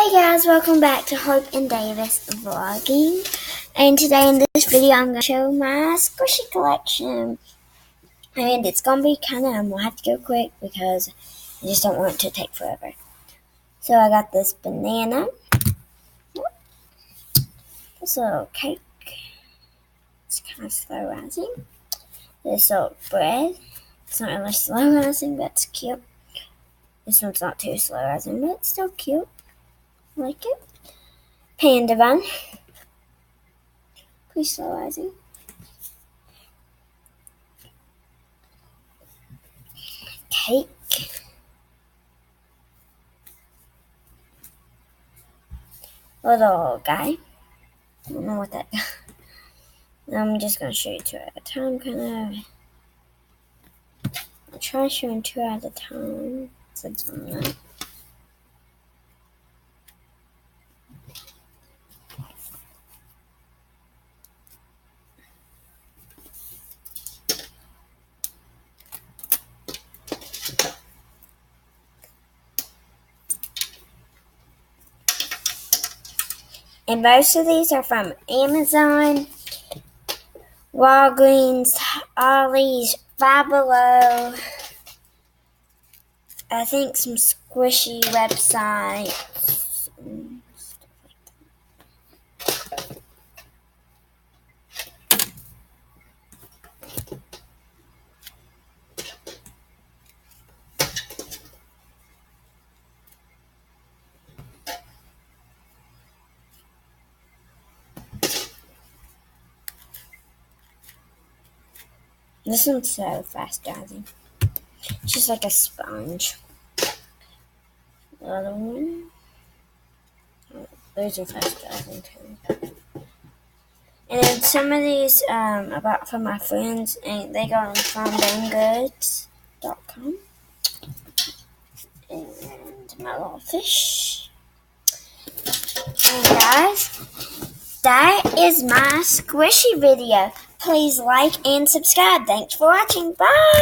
Hey guys, welcome back to Harp&Davis vlogging. And today in this video I'm going to show my squishy collection. And it's going to be I'm going to have to go quick because I just don't want it to take forever. So I got this banana, this little cake, it's kind of slow rising, this little bread, it's not really slow rising but it's cute. This one's not too slow rising but it's still cute, I like it. Panda bun, pretty slow rising. Cake, little guy, I don't know what that I'm just going to show you two at a time, I'll try showing two at a time, since I'm not. And most of these are from Amazon, Walgreens, Ollie's, Five Below, I think some squishy websites. This one's so fast rising. It's just like a sponge. The other one. Oh, those are fast rising too. And then some of these I bought from my friends, and they got them from damngoods.com. And my little fish. And guys, that is my squishy video. Please like and subscribe. Thanks for watching. Bye!